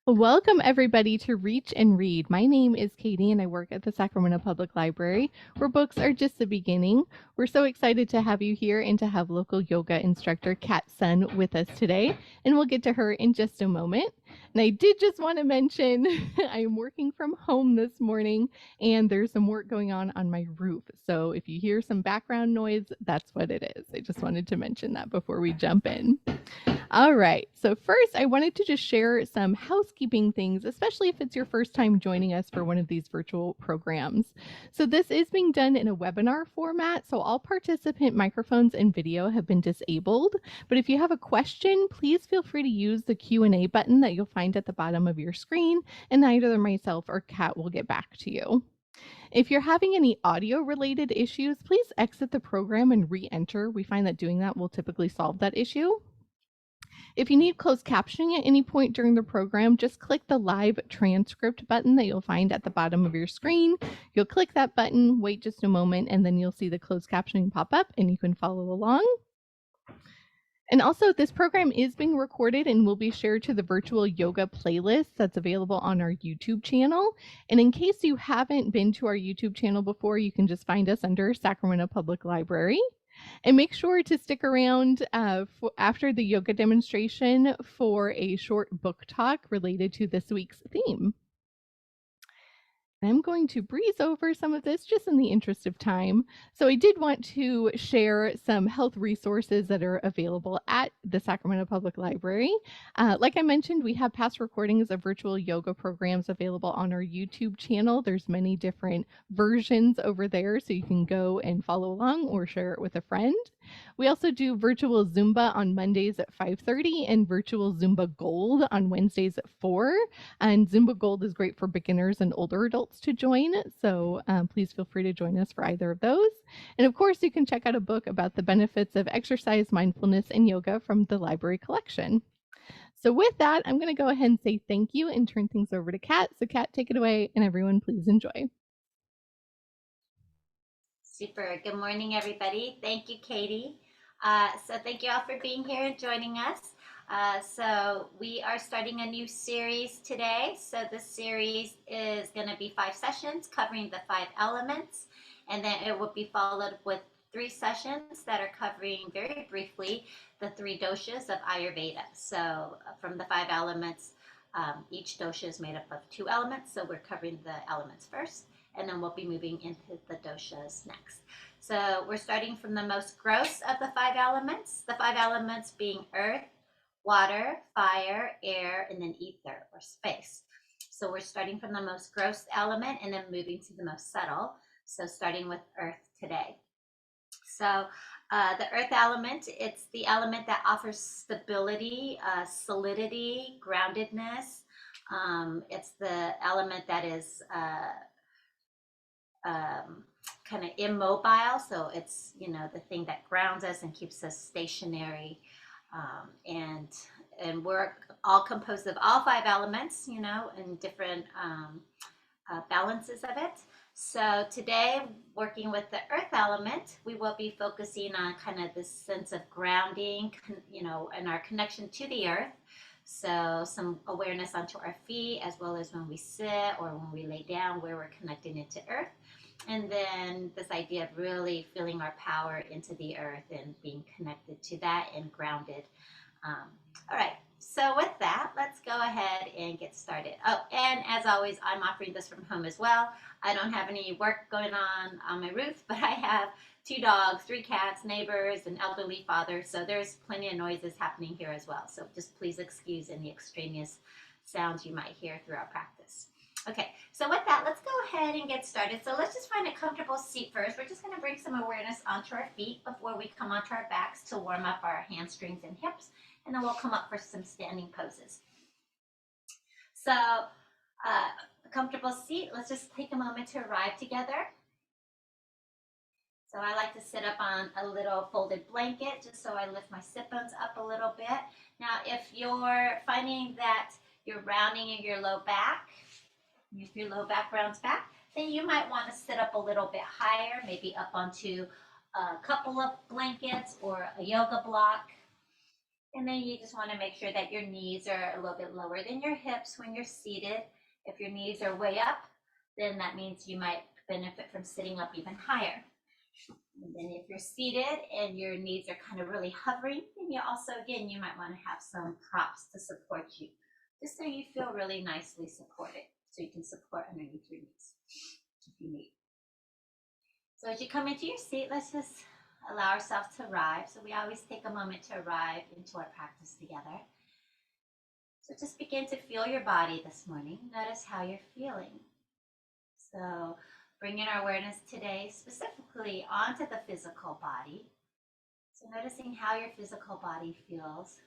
Welcome, everybody, to Reach and Read. My name is Katie, and I work at the Sacramento Public Library, where books are just the beginning. We're so excited to have you here and to have local yoga instructor Kat Sun with us today, and we'll get to her in just a moment. And I did just want to mention I am working from home this morning, and there's some work going on my roof. So if you hear some background noise, that's what it is. I just wanted to mention that before we jump in. All right. So first, I wanted to just share some housekeeping things, especially if it's your first time joining us for one of these virtual programs. So this is being done in a webinar format, so all participant microphones and video have been disabled. But if you have a question, please feel free to use the Q&A button that you'll find at the bottom of your screen, and either myself or Kat will get back to you. If you're having any audio related issues, please exit the program and re-enter. We find that doing that will typically solve that issue. If you need closed captioning at any point during the program, just click the live transcript button that you'll find at the bottom of your screen. You'll click that button, wait just a moment, and then you'll see the closed captioning pop up and you can follow along. And also, this program is being recorded and will be shared to the virtual yoga playlist that's available on our YouTube channel. And in case you haven't been to our YouTube channel before, you can just find us under Sacramento Public Library. And make sure to stick around after the yoga demonstration for a short book talk related to this week's theme. I'm going to breeze over some of this just in the interest of time. So I did want to share some health resources that are available at the Sacramento Public Library. Like I mentioned, we have past recordings of virtual yoga programs available on our YouTube channel. There's many different versions over there, so you can go and follow along or share it with a friend. We also do virtual Zumba on Mondays at 5:30 and virtual Zumba Gold on Wednesdays at 4. And Zumba Gold is great for beginners and older adults to join. So please feel free to join us for either of those. And of course, you can check out a book about the benefits of exercise, mindfulness, and yoga from the library collection. So with that, I'm going to go ahead and say thank you and turn things over to Kat. So Kat, take it away, and everyone please enjoy. Super. Good morning, everybody. Thank you, Katie. So thank you all for being here and joining us. So we are starting a new series today. So this series is going to be 5 sessions covering the 5 elements, and then it will be followed with 3 sessions that are covering very briefly the 3 doshas of Ayurveda. So from the 5 elements, each dosha is made up of 2 elements. So we're covering the elements first, and then we'll be moving into the doshas next. So we're starting from the most gross of the 5 elements, the 5 elements being earth, water, fire, air, and then ether or space. So we're starting from the most gross element and then moving to the most subtle. So starting with earth today. So the earth element, it's the element that offers stability, solidity, groundedness. It's the element that is kind of immobile, so it's the thing that grounds us and keeps us stationary, and we're all composed of all 5 elements, and different balances of it. So today, working with the earth element, we will be focusing on kind of this sense of grounding, and our connection to the earth. So some awareness onto our feet, as well as when we sit or when we lay down, where we're connecting into earth. And then this idea of really feeling our power into the earth and being connected to that and grounded. All right, so with that, let's go ahead and get started. Oh, and as always, I'm offering this from home as well. I don't have any work going on my roof, but I have 2 dogs, 3 cats, neighbors, an elderly father. So there's plenty of noises happening here as well. So just please excuse any extraneous sounds you might hear through our practice. Okay, so with that, let's go ahead and get started. So let's just find a comfortable seat first. We're just going to bring some awareness onto our feet before we come onto our backs to warm up our hamstrings and hips, and then we'll come up for some standing poses. So a comfortable seat, let's just take a moment to arrive together. So I like to sit up on a little folded blanket just so I lift my sit bones up a little bit. Now, if you're finding that you're rounding in your low back, if your low back rounds back, then you might want to sit up a little bit higher, maybe up onto a couple of blankets or a yoga block. And then you just want to make sure that your knees are a little bit lower than your hips when you're seated. If your knees are way up, then that means you might benefit from sitting up even higher. And then if you're seated and your knees are kind of really hovering, then you also, again, you might want to have some props to support you, just so you feel really nicely supported, so you can support underneath your knees if you need. So as you come into your seat, let's just allow ourselves to arrive. So we always take a moment to arrive into our practice together. So just begin to feel your body this morning. Notice how you're feeling. So bringing our awareness today specifically onto the physical body. So noticing how your physical body feels.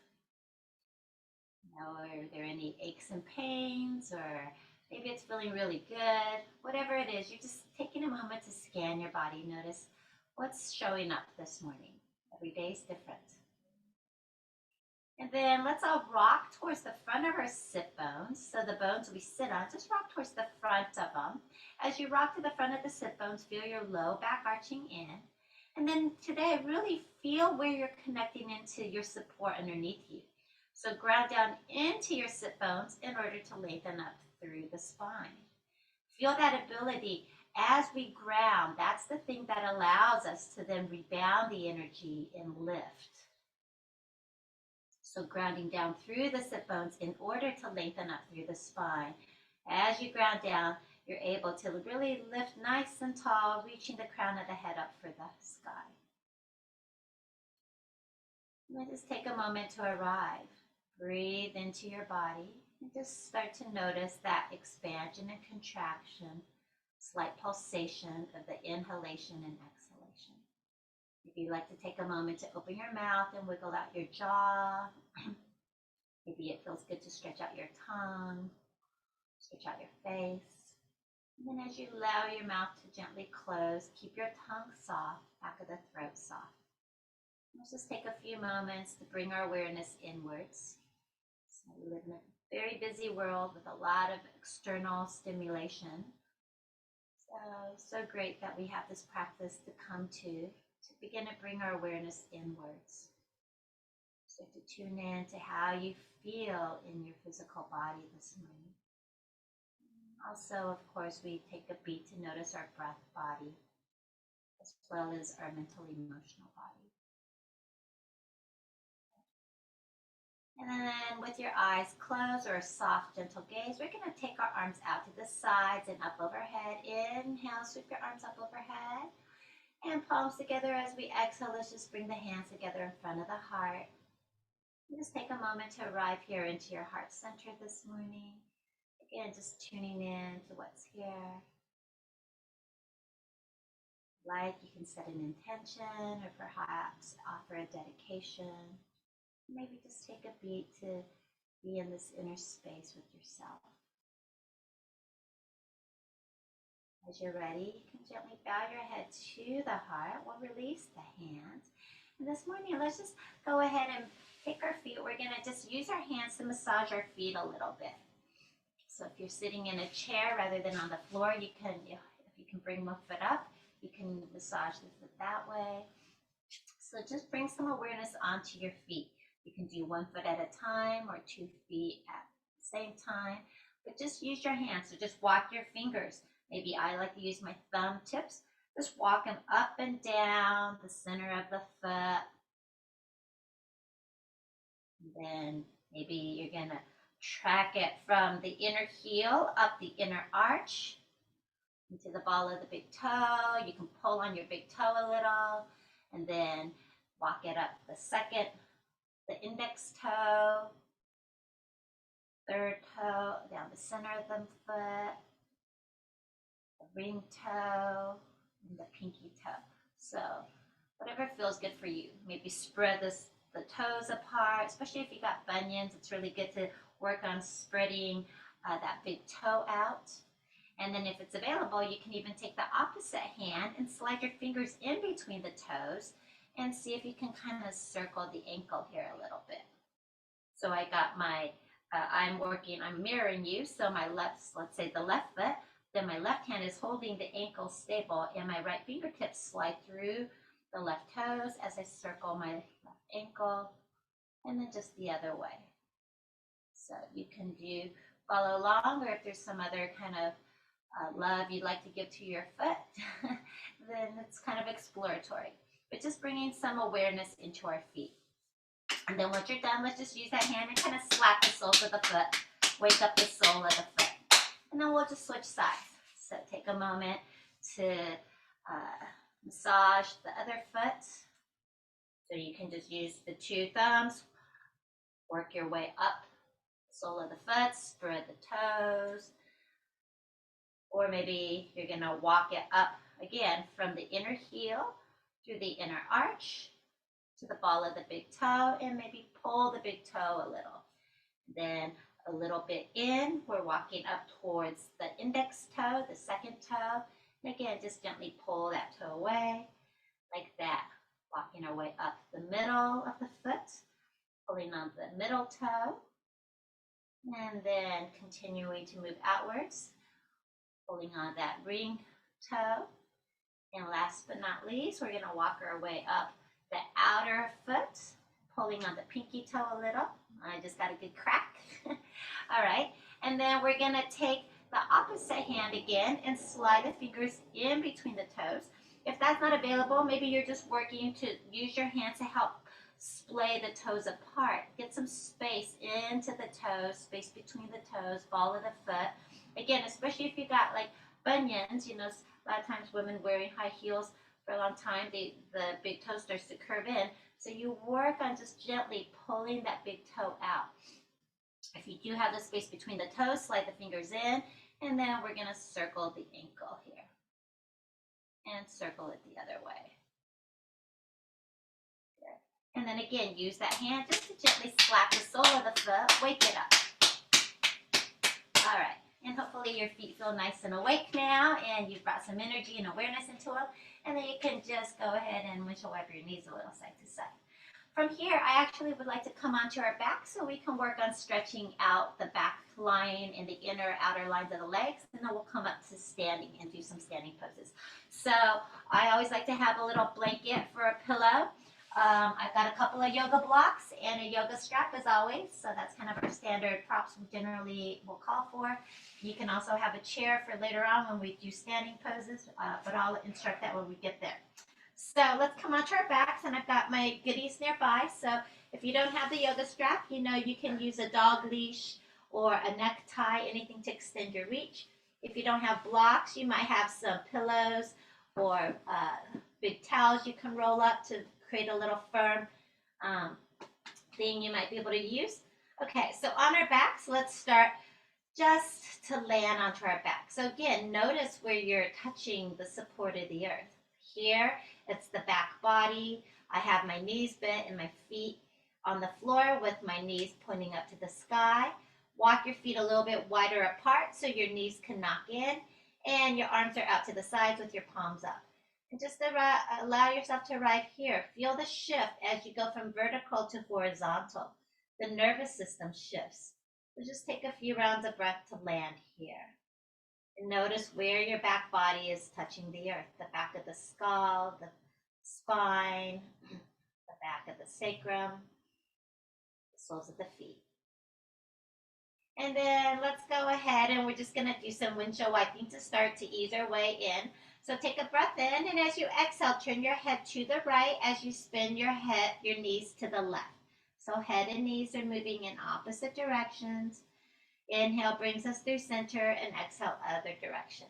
Are there any aches and pains, or maybe it's feeling really good? Whatever it is, you're just taking a moment to scan your body. Notice what's showing up this morning. Every day is different. And then let's all rock towards the front of our sit bones. So the bones we sit on, just rock towards the front of them. As you rock to the front of the sit bones, feel your low back arching in. And then today, really feel where you're connecting into your support underneath you. So ground down into your sit bones in order to lengthen up through the spine. Feel that ability as we ground. That's the thing that allows us to then rebound the energy and lift. So grounding down through the sit bones in order to lengthen up through the spine. As you ground down, you're able to really lift nice and tall, reaching the crown of the head up for the sky. And then just take a moment to arrive. Breathe into your body and just start to notice that expansion and contraction, slight pulsation of the inhalation and exhalation. If you'd like to take a moment to open your mouth and wiggle out your jaw, maybe it feels good to stretch out your tongue, stretch out your face. And then as you allow your mouth to gently close, keep your tongue soft, back of the throat soft. Let's just take a few moments to bring our awareness inwards. So we live in a very busy world with a lot of external stimulation. So great that we have this practice to come to begin to bring our awareness inwards. So to tune in to how you feel in your physical body this morning. Also, of course, we take a beat to notice our breath body, as well as our mental emotional body. And then with your eyes closed or a soft, gentle gaze, we're going to take our arms out to the sides and up overhead. Inhale, sweep your arms up overhead. And palms together. As we exhale, let's just bring the hands together in front of the heart. And just take a moment to arrive here into your heart center this morning. Again, just tuning in to what's here. Like you can set an intention or perhaps offer a dedication. Maybe just take a beat to be in this inner space with yourself. As you're ready, you can gently bow your head to the heart. We'll release the hands. And this morning, let's just go ahead and take our feet. We're going to just use our hands to massage our feet a little bit. So if you're sitting in a chair rather than on the floor, you can, if you can bring one foot up, you can massage the foot that way. So just bring some awareness onto your feet. You can do 1 foot at a time or 2 feet at the same time, but just use your hands. So just walk your fingers. Maybe I like to use my thumb tips. Just walk them up and down the center of the foot. And then maybe you're going to track it from the inner heel up the inner arch into the ball of the big toe. You can pull on your big toe a little and then walk it up the index toe, third toe, down the center of the foot, the ring toe, and the pinky toe. So whatever feels good for you. Maybe spread the toes apart, especially if you got bunions. It's really good to work on spreading that big toe out. And then if it's available, you can even take the opposite hand and slide your fingers in between the toes and see if you can kind of circle the ankle here a little bit. So I got my, I'm mirroring you. So my left, let's say the left foot, then my left hand is holding the ankle stable and my right fingertips slide through the left toes as I circle my left ankle. and then just the other way. So you can follow along, or if there's some other kind of love you'd like to give to your foot, then it's kind of exploratory. But just bringing some awareness into our feet. And then once you're done, let's just use that hand and kind of slap the soles of the foot, wake up the sole of the foot. And then we'll just switch sides. So take a moment to massage the other foot. So you can just use the two thumbs, work your way up the sole of the foot, spread the toes. Or maybe you're gonna walk it up again from the inner heel through the inner arch to the ball of the big toe, and maybe pull the big toe a little. Then a little bit in, we're walking up towards the index toe, the second toe. And again, just gently pull that toe away, like that. Walking our way up the middle of the foot, pulling on the middle toe, and then continuing to move outwards, pulling on that ring toe. And last but not least, we're gonna walk our way up the outer foot, pulling on the pinky toe a little. I just got a good crack. All right, and then we're gonna take the opposite hand again and slide the fingers in between the toes. If that's not available, maybe you're just working to use your hands to help splay the toes apart. Get some space into the toes, space between the toes, ball of the foot. Again, especially if you got like bunions, you know, a lot of times women wearing high heels for a long time, the big toe starts to curve in. So you work on just gently pulling that big toe out. If you do have the space between the toes, slide the fingers in, and then we're gonna circle the ankle here. And circle it the other way. Good. And then again, use that hand just to gently slap the sole of the foot, wake it up. All right, and hopefully your feet feel nice and awake now, and you've brought some energy and awareness into them. And then you can just go ahead and windshield wiper your knees a little side to side. From here, I actually would like to come onto our back so we can work on stretching out the back line and the inner outer lines of the legs, and then we'll come up to standing and do some standing poses. So I always like to have a little blanket for a pillow. I've got a couple of yoga blocks and a yoga strap as always, so that's kind of our standard props we generally will call for. You can also have a chair for later on when we do standing poses, but I'll instruct that when we get there. So let's come onto our backs, and I've got my goodies nearby. So if you don't have the yoga strap, you know you can use a dog leash or a necktie, anything to extend your reach. If you don't have blocks, you might have some pillows or big towels you can roll up to create a little firm thing you might be able to use. Okay, so on our backs, let's start just to land onto our back. So again, notice where you're touching the support of the earth. Here, it's the back body. I have my knees bent and my feet on the floor with my knees pointing up to the sky. Walk your feet a little bit wider apart so your knees can knock in, and your arms are out to the sides with your palms up. And just allow yourself to arrive here. Feel the shift as you go from vertical to horizontal. The nervous system shifts. So just take a few rounds of breath to land here. And notice where your back body is touching the earth. The back of the skull, the spine, the back of the sacrum, the soles of the feet. And then let's go ahead and we're just going to do some windshield wiping to start to ease our way in. So take a breath in, and as you exhale, turn your head to the right as you spin your knees to the left. So head and knees are moving in opposite directions. Inhale brings us through center, and exhale other direction.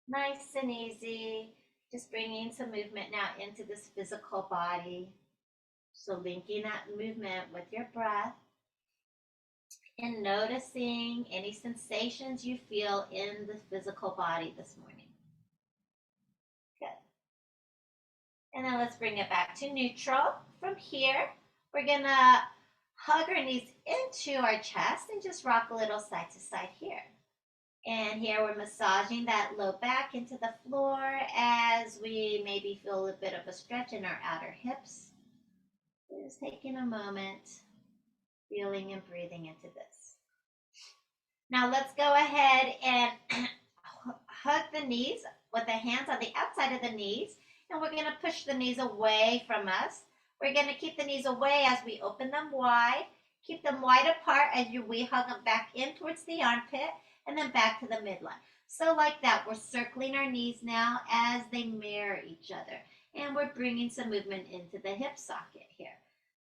Nice and easy. Just bringing some movement now into this physical body. So linking that movement with your breath and noticing any sensations you feel in the physical body this morning. Good. And then let's bring it back to neutral. From here, we're gonna hug our knees into our chest and just rock a little side to side here. And here we're massaging that low back into the floor as we maybe feel a bit of a stretch in our outer hips. Just taking a moment, feeling and breathing into this. Now let's go ahead and hug the knees with the hands on the outside of the knees, and we're going to push the knees away from us. We're going to keep the knees away as we open them wide. Keep them wide apart as we hug them back in towards the armpit and then back to the midline. So like that, we're circling our knees now as they mirror each other. And we're bringing some movement into the hip socket here.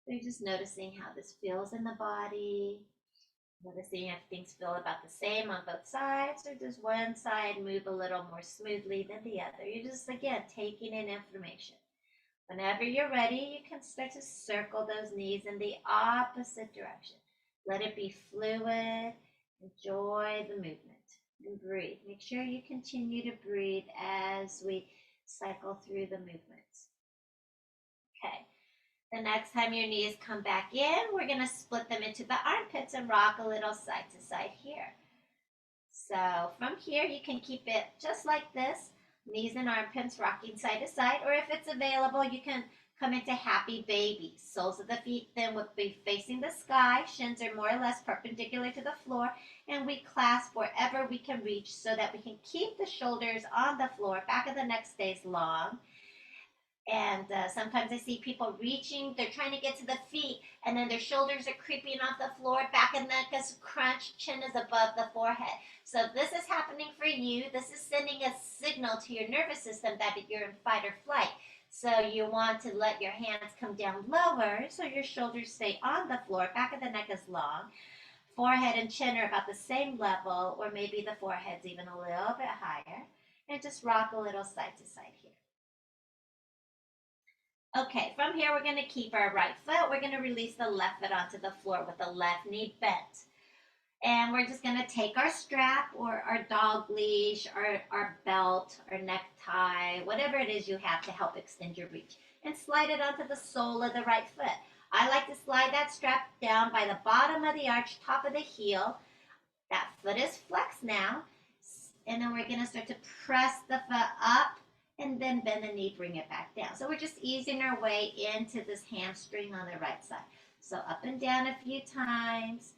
So you're just noticing how this feels in the body. Noticing if things feel about the same on both sides, or does one side move a little more smoothly than the other. You're just, again, taking in information. Whenever you're ready, you can start to circle those knees in the opposite direction. Let it be fluid. Enjoy the movement and breathe. Make sure you continue to breathe as we cycle through the movements. Okay. The next time your knees come back in, we're going to split them into the armpits and rock a little side to side here. So from here, you can keep it just like this, knees and armpits rocking side to side, or if it's available, you can come into happy baby. Soles of the feet then would be facing the sky, shins are more or less perpendicular to the floor, and we clasp wherever we can reach so that we can keep the shoulders on the floor, back of the neck stays long. And sometimes I see people reaching, they're trying to get to the feet, and then their shoulders are creeping off the floor, back and neck is crunched, chin is above the forehead. So if this is happening for you, this is sending a signal to your nervous system that you're in fight or flight. So you want to let your hands come down lower so your shoulders stay on the floor, back of the neck is long, forehead and chin are about the same level, or maybe the forehead's even a little bit higher. And just rock a little side to side here. Okay, from here we're going to keep our right foot. We're going to release the left foot onto the floor with the left knee bent. And we're just going to take our strap or our dog leash or our belt or necktie, whatever it is you have to help extend your reach, and slide it onto the sole of the right foot. I like to slide that strap down by the bottom of the arch, top of the heel. That foot is flexed now. And then we're going to start to press the foot up and then bend the knee, bring it back down. So we're just easing our way into this hamstring on the right side. So up and down a few times.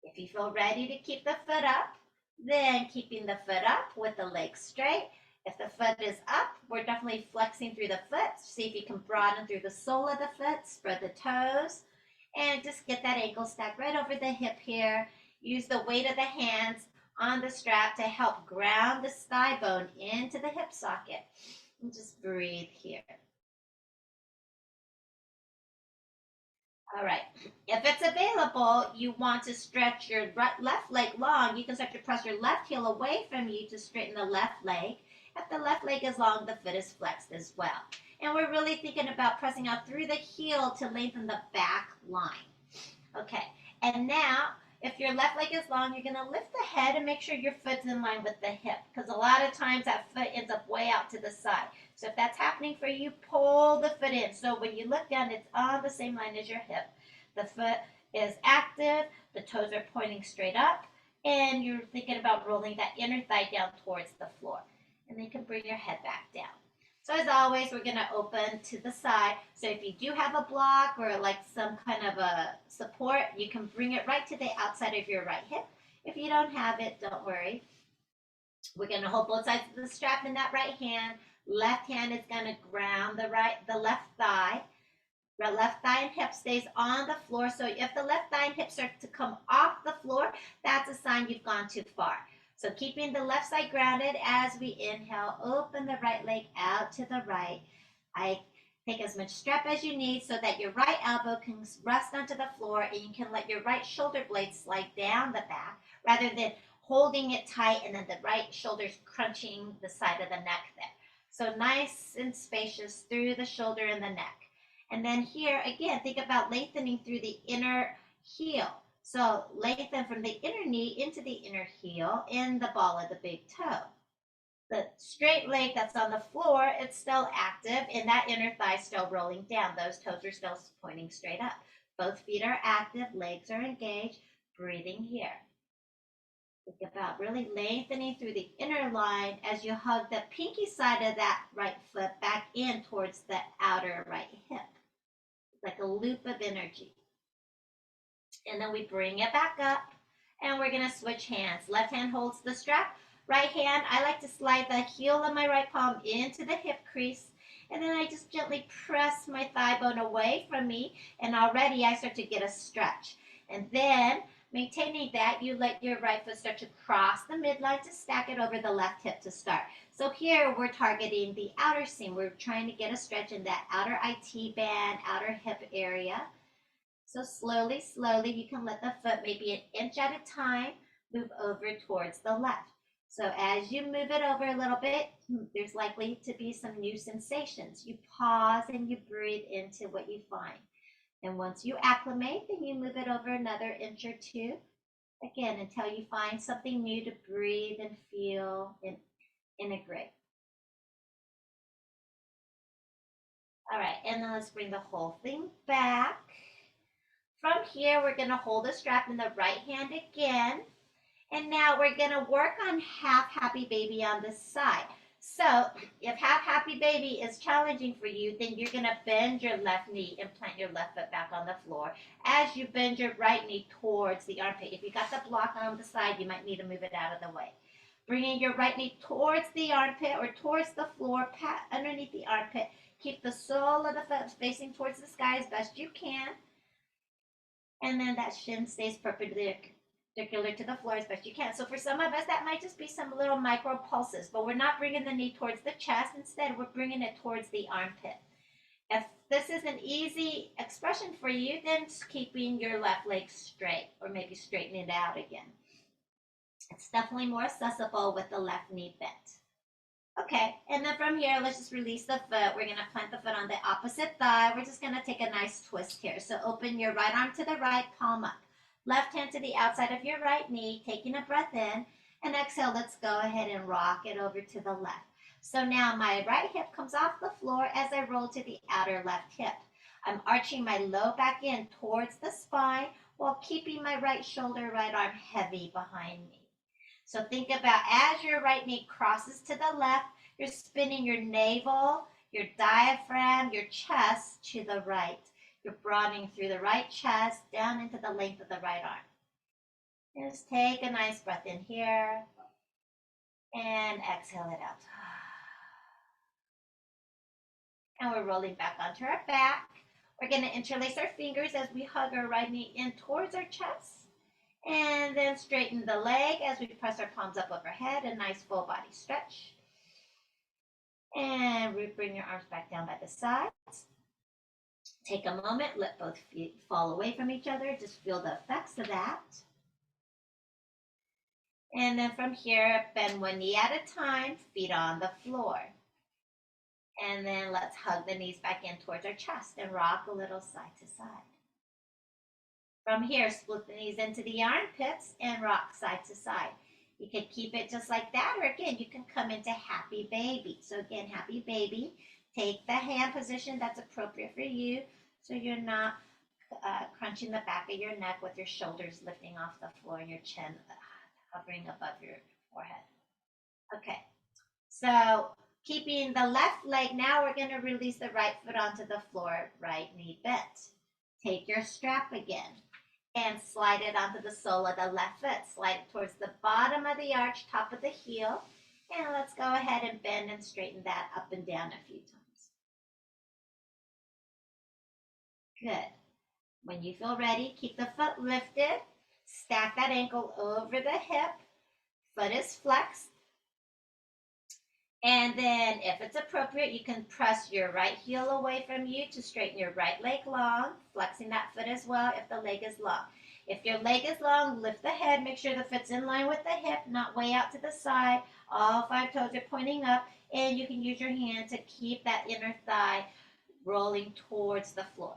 If you feel ready to keep the foot up, then keeping the foot up with the legs straight. If the foot is up, we're definitely flexing through the foot. See if you can broaden through the sole of the foot, spread the toes, and just get that ankle stacked right over the hip here. Use the weight of the hands on the strap to help ground the thigh bone into the hip socket. And just breathe here. All right. If it's available, you want to stretch your left leg long. You can start to press your left heel away from you to straighten the left leg. If the left leg is long, the foot is flexed as well. And we're really thinking about pressing out through the heel to lengthen the back line. Okay. And now, if your left leg is long, you're going to lift the head and make sure your foot's in line with the hip, because a lot of times that foot ends up way out to the side. So if that's happening for you, pull the foot in. So when you look down, it's on the same line as your hip. The foot is active, the toes are pointing straight up, and you're thinking about rolling that inner thigh down towards the floor. And then you can bring your head back down. So as always, we're going to open to the side. So if you do have a block or like some kind of a support, you can bring it right to the outside of your right hip. If you don't have it, don't worry. We're going to hold both sides of the strap in that right hand. Left hand is going to ground the left thigh. The left thigh and hip stays on the floor. So if the left thigh and hip start to come off the floor, that's a sign you've gone too far. So keeping the left side grounded as we inhale, open the right leg out to the right. I take as much strap as you need so that your right elbow can rest onto the floor and you can let your right shoulder blade slide down the back rather than holding it tight and then the right shoulder's crunching the side of the neck there. So nice and spacious through the shoulder and the neck. And then here, again, think about lengthening through the inner heel. So lengthen from the inner knee into the inner heel in the ball of the big toe. The straight leg that's on the floor, it's still active, and that inner thigh is still rolling down. Those toes are still pointing straight up. Both feet are active, legs are engaged, breathing here. Think about really lengthening through the inner line as you hug the pinky side of that right foot back in towards the outer right hip. It's like a loop of energy. And then we bring it back up and we're going to switch hands. Left hand holds the strap. Right hand, I like to slide the heel of my right palm into the hip crease and then I just gently press my thigh bone away from me, and already I start to get a stretch. And then, maintaining that, you let your right foot start to cross the midline to stack it over the left hip to start. So here we're targeting the outer seam. We're trying to get a stretch in that outer IT band, outer hip area. So slowly, slowly, you can let the foot maybe an inch at a time move over towards the left. So as you move it over a little bit, there's likely to be some new sensations. You pause and you breathe into what you find. And once you acclimate, then you move it over another inch or two, again, until you find something new to breathe and feel and integrate. All right, and then let's bring the whole thing back. From here, we're going to hold the strap in the right hand again. And now we're going to work on half happy baby on this side. So if half happy baby is challenging for you, then you're going to bend your left knee and plant your left foot back on the floor as you bend your right knee towards the armpit. If you got the block on the side, you might need to move it out of the way. Bringing your right knee towards the armpit or towards the floor, pat underneath the armpit. Keep the sole of the foot facing towards the sky as best you can. And then that shin stays perpendicular to the floor as best you can. So for some of us, that might just be some little micro pulses, but we're not bringing the knee towards the chest. Instead, we're bringing it towards the armpit. If this is an easy expression for you, then just keeping your left leg straight or maybe straightening it out again. It's definitely more accessible with the left knee bent. Okay, and then from here, let's just release the foot. We're going to plant the foot on the opposite thigh. We're just going to take a nice twist here. So open your right arm to the right, palm up. Left hand to the outside of your right knee, taking a breath in. And exhale, let's go ahead and rock it over to the left. So now my right hip comes off the floor as I roll to the outer left hip. I'm arching my low back in towards the spine while keeping my right shoulder, right arm heavy behind me. So think about as your right knee crosses to the left, you're spinning your navel, your diaphragm, your chest to the right. You're broadening through the right chest down into the length of the right arm. Just take a nice breath in here and exhale it out. And we're rolling back onto our back. We're going to interlace our fingers as we hug our right knee in towards our chest. And then straighten the leg as we press our palms up overhead, a nice full body stretch. And bring your arms back down by the sides. Take a moment, let both feet fall away from each other. Just feel the effects of that. And then from here, bend one knee at a time, feet on the floor. And then let's hug the knees back in towards our chest and rock a little side to side. From here, split the knees into the armpits and rock side to side. You can keep it just like that, or again, you can come into happy baby. So again, happy baby, take the hand position that's appropriate for you so you're not crunching the back of your neck with your shoulders lifting off the floor and your chin hovering above your forehead. Okay, so keeping the left leg, now we're going to release the right foot onto the floor, right knee bent. Take your strap again and slide it onto the sole of the left foot. Slide it towards the bottom of the arch, top of the heel. And let's go ahead and bend and straighten that up and down a few times. Good. When you feel ready, keep the foot lifted. Stack that ankle over the hip. Foot is flexed. And then if it's appropriate, you can press your right heel away from you to straighten your right leg long, flexing that foot as well if the leg is long. If your leg is long, lift the head, make sure the foot's in line with the hip, not way out to the side. All 5 toes are pointing up, and you can use your hand to keep that inner thigh rolling towards the floor.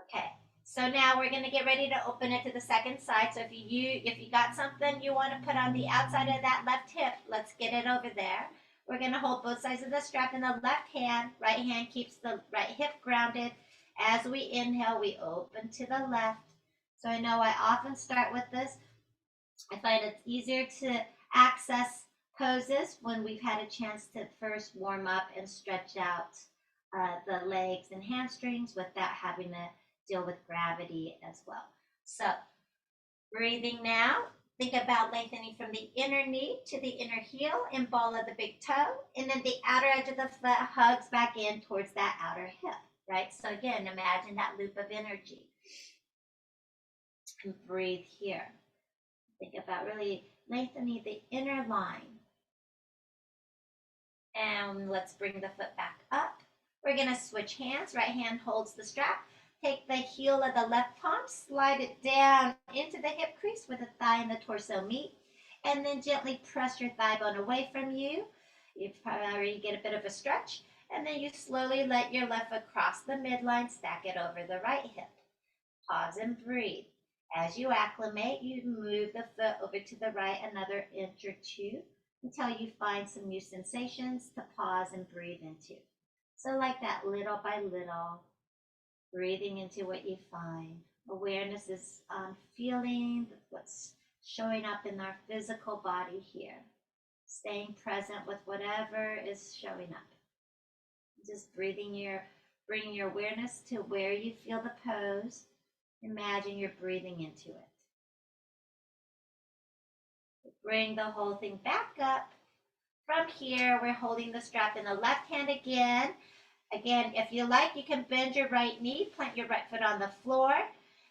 Okay. So now we're going to get ready to open it to the second side. So if you got something you want to put on the outside of that left hip, let's get it over there. We're going to hold both sides of the strap in the left hand. Right hand keeps the right hip grounded. As we inhale, we open to the left. So I know I often start with this. I find it's easier to access poses when we've had a chance to first warm up and stretch out the legs and hamstrings without having to deal with gravity as well. So breathing now, Think about lengthening from the inner knee to the inner heel and ball of the big toe. And then the outer edge of the foot hugs back in towards that outer hip, right? So again, imagine that loop of energy. And breathe here. Think about really lengthening the inner line. And let's bring the foot back up. We're going to switch hands. Right hand holds the strap. Take the heel of the left palm, slide it down into the hip crease where the thigh and the torso meet, and then gently press your thigh bone away from you. You probably already get a bit of a stretch, and then you slowly let your left foot cross the midline, stack it over the right hip. Pause and breathe. As you acclimate, you move the foot over to the right another inch or two until you find some new sensations to pause and breathe into. So like that, little by little, breathing into what you find. Awareness is on feeling what's showing up in our physical body here. Staying present with whatever is showing up. Just bringing your awareness to where you feel the pose. Imagine you're breathing into it. Bring the whole thing back up. From here, we're holding the strap in the left hand again. Again, if you like, you can bend your right knee, plant your right foot on the floor,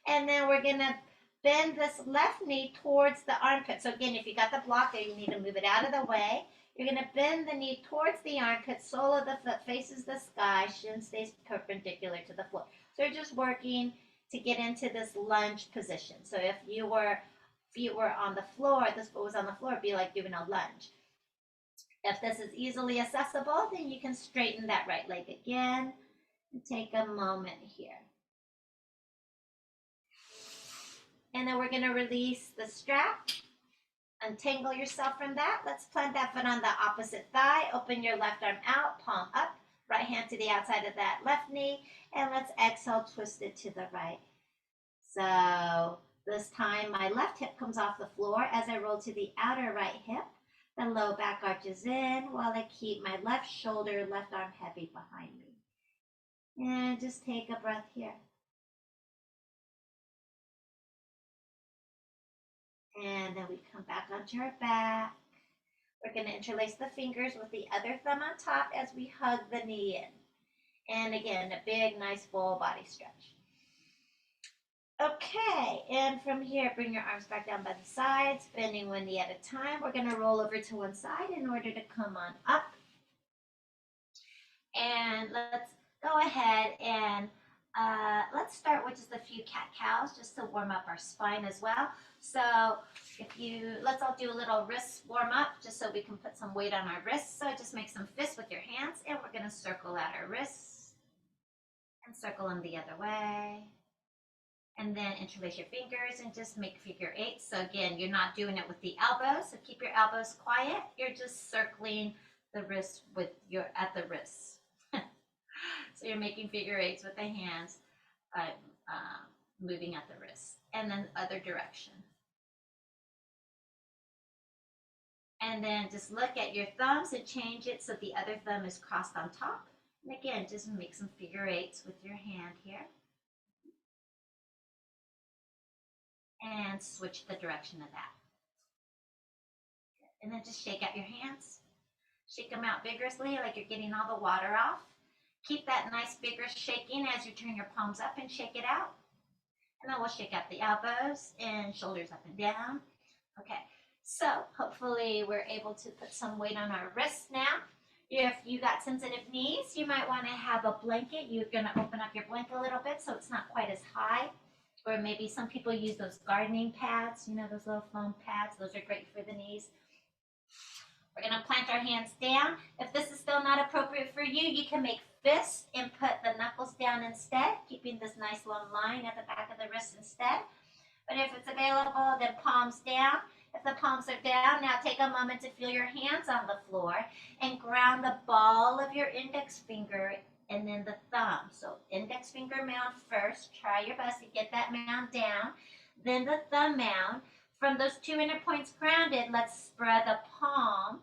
and then we're going to bend this left knee towards the armpit. So again, if you got the block there, you need to move it out of the way. You're going to bend the knee towards the armpit, sole of the foot faces the sky, shin stays perpendicular to the floor. So you're just working to get into this lunge position. So if you were on the floor, this foot was on the floor, it'd be like doing a lunge. If this is easily accessible, then you can straighten that right leg again and take a moment here. And then we're going to release the strap. Untangle yourself from that. Let's plant that foot on the opposite thigh. Open your left arm out, palm up, right hand to the outside of that left knee, and let's exhale, twist it to the right. So this time my left hip comes off the floor as I roll to the outer right hip. The low back arches in while I keep my left shoulder, left arm heavy behind me. And just take a breath here. And then we come back onto our back. We're going to interlace the fingers with the other thumb on top as we hug the knee in. And again, a big, nice, full body stretch. Okay, and from here, bring your arms back down by the sides, bending one knee at a time. We're going to roll over to one side in order to come on up. And let's go ahead and let's start with just a few cat-cows just to warm up our spine as well. So let's all do a little wrist warm up just so we can put some weight on our wrists. So just make some fists with your hands, and we're going to circle out our wrists and circle them the other way. And then interlace your fingers and just make figure eights. So again, you're not doing it with the elbows, so keep your elbows quiet. You're just circling the wrist at the wrists. So you're making figure eights with the hands, moving at the wrists, and then other direction. And then just look at your thumbs and change it so the other thumb is crossed on top. And again, just make some figure eights with your hand here. And switch the direction of that. And then just shake out your hands. Shake them out vigorously like you're getting all the water off. Keep that nice vigorous shaking as you turn your palms up and shake it out. And then we'll shake out the elbows and shoulders up and down. Okay, so hopefully we're able to put some weight on our wrists now. If you got sensitive knees, you might want to have a blanket. You're going to open up your blanket a little bit so it's not quite as high. Or maybe some people use those gardening pads, those little foam pads. Those are great for the knees. We're going to plant our hands down. If this is still not appropriate for you, you can make fists and put the knuckles down instead, keeping this nice long line at the back of the wrist instead. But if it's available, then palms down. If the palms are down, now take a moment to feel your hands on the floor and ground the ball of your index finger and then the thumb. So index finger mound first. Try your best to get that mound down. Then the thumb mound. From those two inner points grounded, let's spread the palm.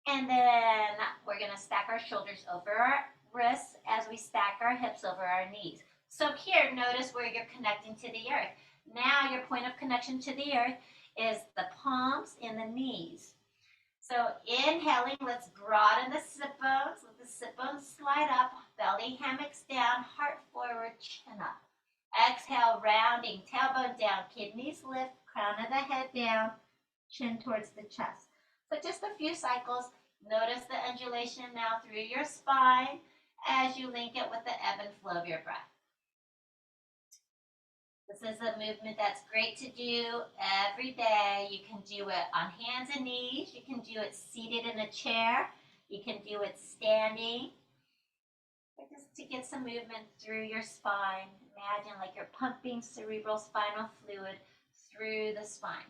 And then we're going to stack our shoulders over our wrists as we stack our hips over our knees. So here, notice where you're connecting to the earth. Now you're point of connection to the earth is the palms and the knees. So inhaling, let's broaden the sit bones. Let the sit bones slide up, belly hammocks down, heart forward, chin up. Exhale, rounding, tailbone down, kidneys lift, crown of the head down, chin towards the chest. So just a few cycles. Notice the undulation now through your spine as you link it with the ebb and flow of your breath. This is a movement that's great to do every day. You can do it on hands and knees. You can do it seated in a chair. You can do it standing. Just to get some movement through your spine. Imagine like you're pumping cerebral spinal fluid through the spine.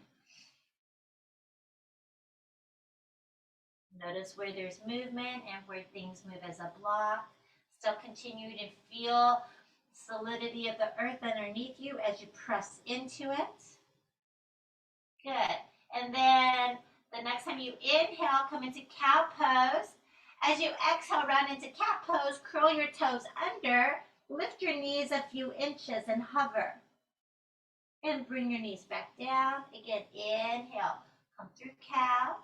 Notice where there's movement and where things move as a block. Still continue to feel solidity of the earth underneath you as you press into it. Good. And then the next time you inhale, come into cow pose. As you exhale, round into cat pose, curl your toes under, lift your knees a few inches and hover. And bring your knees back down. Again, inhale, come through cow.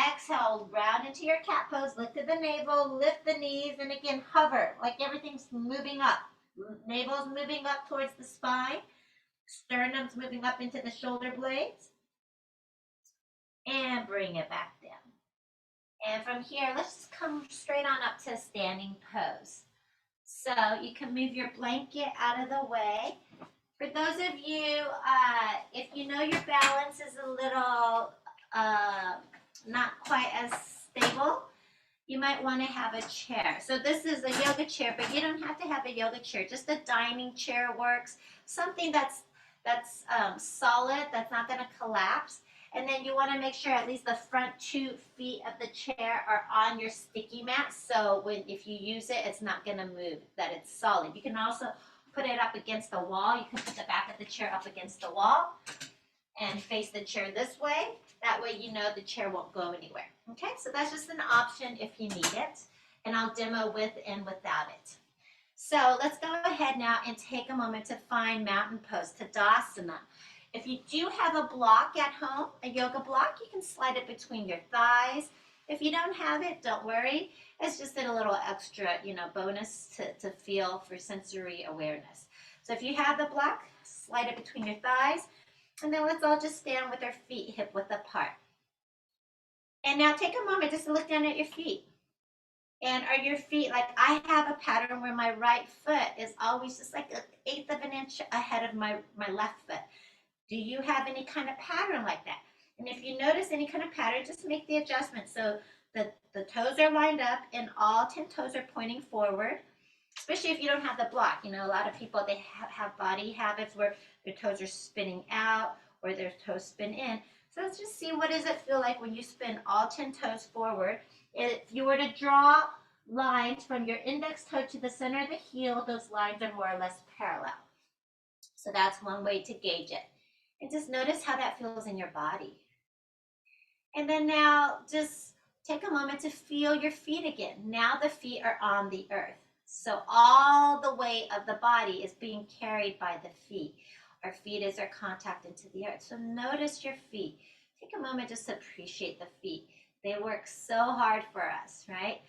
Exhale, round into your cat pose, lift to the navel, lift the knees, and again, hover, like everything's moving up. Navel's moving up towards the spine. Sternum's moving up into the shoulder blades. And bring it back down. And from here, let's just come straight on up to a standing pose. So you can move your blanket out of the way. For those of you, if you know your balance is a little not quite as stable, you might want to have a chair. So this is a yoga chair, but you don't have to have a yoga chair. Just a dining chair works. Something that's solid, that's not going to collapse. And then you want to make sure at least the front 2 feet of the chair are on your sticky mat. So if you use it, it's not going to move, that it's solid. You can also put it up against the wall. You can put the back of the chair up against the wall and face the chair this way. That way you know the chair won't go anywhere. Okay, so that's just an option if you need it. And I'll demo with and without it. So let's go ahead now and take a moment to find mountain pose, Tadasana. If you do have a block at home, a yoga block, you can slide it between your thighs. If you don't have it, don't worry. It's just a little extra, bonus to feel for sensory awareness. So if you have the block, slide it between your thighs. And then let's all just stand with our feet hip width apart. And now take a moment just to look down at your feet. And are your feet, like I have a pattern where my right foot is always just like 1/8 of an inch ahead of my left foot. Do you have any kind of pattern like that? And if you notice any kind of pattern, just make the adjustment. So the toes are lined up and all 10 toes are pointing forward, especially if you don't have the block. A lot of people, they have body habits where their toes are spinning out or their toes spin in. So let's just see, what does it feel like when you spin all 10 toes forward? If you were to draw lines from your index toe to the center of the heel, those lines are more or less parallel. So that's one way to gauge it. And just notice how that feels in your body. And then now just take a moment to feel your feet again. Now the feet are on the earth. So all the weight of the body is being carried by the feet. Our feet is our contact into the earth. So notice your feet. Take a moment just to appreciate the feet. They work so hard for us, right?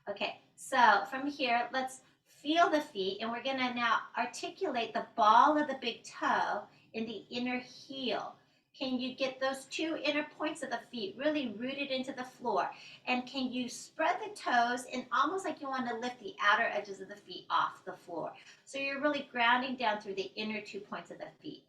Okay, so from here, let's feel the feet, and we're gonna now articulate the ball of the big toe in the inner heel. Can you get those 2 inner points of the feet really rooted into the floor? And can you spread the toes and almost like you want to lift the outer edges of the feet off the floor? So you're really grounding down through the inner 2 points of the feet.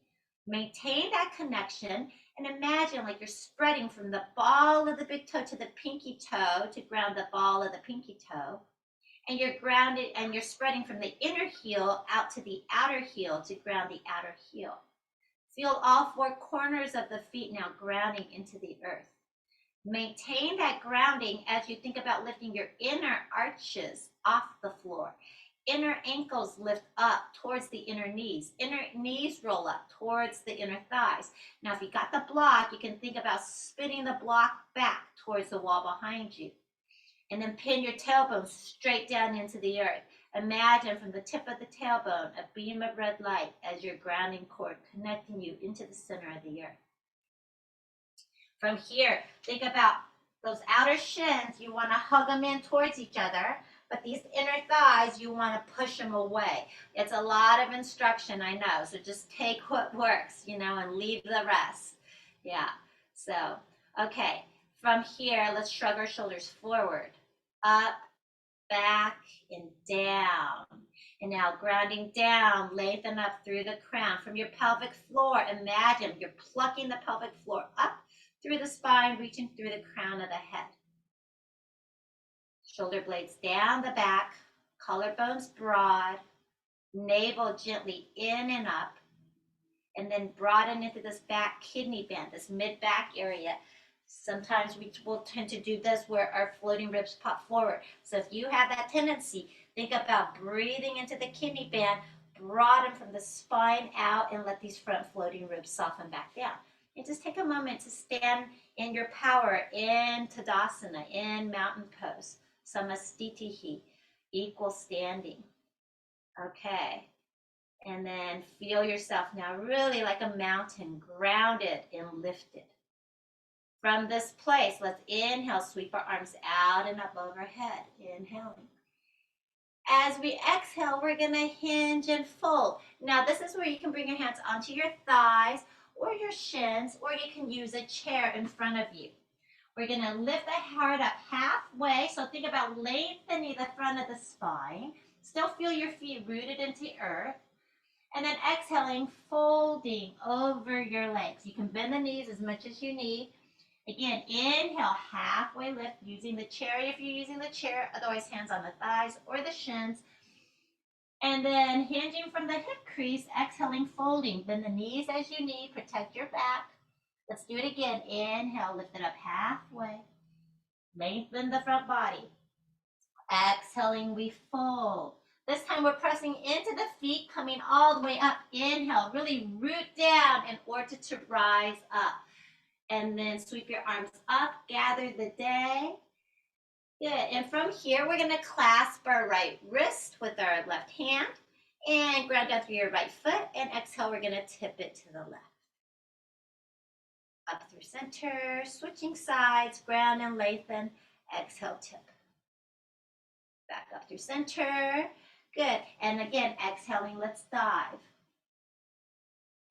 Maintain that connection and imagine like you're spreading from the ball of the big toe to the pinky toe to ground the ball of the pinky toe. And you're grounded and you're spreading from the inner heel out to the outer heel to ground the outer heel. Feel all 4 corners of the feet now grounding into the earth. Maintain that grounding as you think about lifting your inner arches off the floor. Inner ankles lift up towards the inner knees. Inner knees roll up towards the inner thighs. Now, if you got the block, you can think about spinning the block back towards the wall behind you. And then pin your tailbone straight down into the earth. Imagine from the tip of the tailbone a beam of red light as your grounding cord connecting you into the center of the earth. From here, think about those outer shins. You want to hug them in towards each other, but these inner thighs, you want to push them away. It's a lot of instruction, I know. So just take what works, and leave the rest. Yeah. So, okay. From here, let's shrug our shoulders forward, up, back, and down. And now grounding down, lengthen up through the crown. From your pelvic floor, imagine you're plucking the pelvic floor up through the spine, reaching through the crown of the head. Shoulder blades down the back, collarbones broad, navel gently in and up, and then broaden into this back kidney band, this mid-back area. Sometimes we will tend to do this where our floating ribs pop forward. So if you have that tendency, think about breathing into the kidney band, broaden from the spine out, and let these front floating ribs soften back down. And just take a moment to stand in your power in Tadasana, in mountain pose, Samastitihi, equal standing. Okay. And then feel yourself now really like a mountain, grounded and lifted. From this place, let's inhale, sweep our arms out and up overhead, inhaling. As we exhale, we're going to hinge and fold. Now, this is where you can bring your hands onto your thighs or your shins, or you can use a chair in front of you. We're going to lift the heart up halfway. So think about lengthening the front of the spine. Still feel your feet rooted into earth. And then exhaling, folding over your legs. You can bend the knees as much as you need. Again, inhale, halfway lift using the chair if you're using the chair. Otherwise, hands on the thighs or the shins. And then hinging from the hip crease, exhaling, folding. Bend the knees as you need. Protect your back. Let's do it again. Inhale, lift it up halfway. Lengthen the front body. Exhaling, we fold. This time we're pressing into the feet, coming all the way up. Inhale, really root down in order to rise up. And then sweep your arms up, gather the day. Good. And from here, we're going to clasp our right wrist with our left hand and ground down through your right foot. And exhale, we're going to tip it to the left. Up through center, switching sides, ground and lengthen. Exhale, tip. Back up through center. Good. And again, exhaling, let's dive.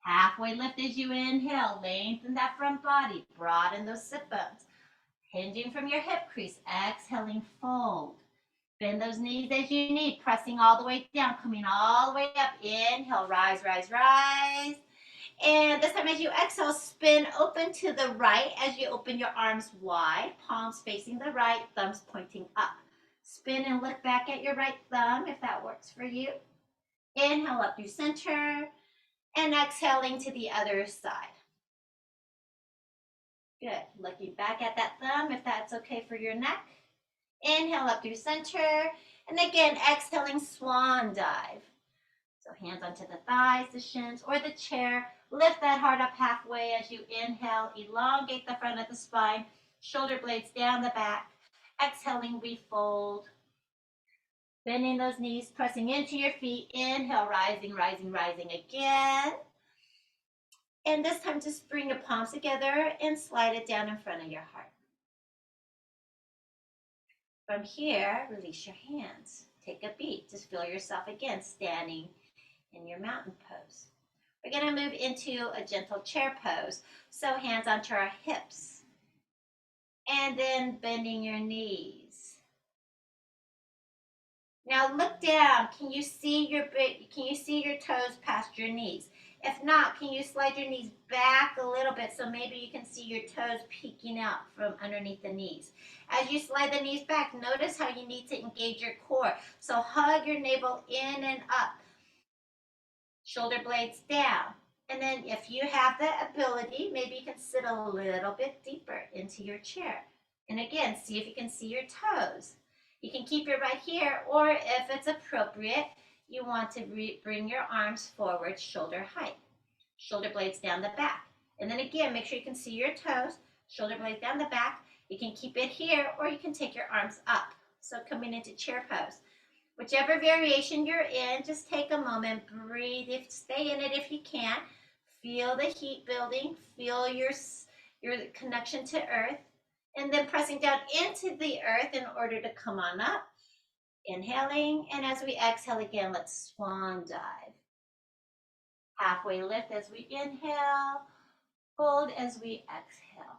Halfway lift as you inhale. Lengthen that front body. Broaden those sit bones. Hinging from your hip crease. Exhaling, fold. Bend those knees as you need. Pressing all the way down. Coming all the way up. Inhale, rise, rise, rise. And this time as you exhale, spin open to the right as you open your arms wide. Palms facing the right. Thumbs pointing up. Spin and look back at your right thumb if that works for you. Inhale up through center and exhaling to the other side. Good. Looking back at that thumb if that's okay for your neck. Inhale up through center and again exhaling, swan dive. So hands onto the thighs, the shins, or the chair. Lift that heart up halfway as you inhale. Elongate the front of the spine. Shoulder blades down the back. Exhaling, we fold. Bending those knees, pressing into your feet. Inhale, rising, rising, rising again. And this time, just bring the palms together and slide it down in front of your heart. From here, release your hands. Take a beat. Just feel yourself again standing in your mountain pose. We're going to move into a gentle chair pose. So hands onto our hips. And then bending your knees. Now look down. Can you see your toes past your knees? If not, can you slide your knees back a little bit so maybe you can see your toes peeking out from underneath the knees? As you slide the knees back, notice how you need to engage your core. So hug your navel in and up. Shoulder blades down. And then if you have the ability, maybe you can sit a little bit deeper into your chair. And again, see if you can see your toes. You can keep it right here, or if it's appropriate, you want to bring your arms forward, shoulder height. Shoulder blades down the back. And then again, make sure you can see your toes, shoulder blades down the back. You can keep it here, or you can take your arms up. So coming into chair pose. Whichever variation you're in, just take a moment, breathe, stay in it if you can. Feel the heat building, feel your connection to earth, and then pressing down into the earth in order to come on up. Inhaling, and as we exhale again, let's swan dive. Halfway lift as we inhale, fold as we exhale.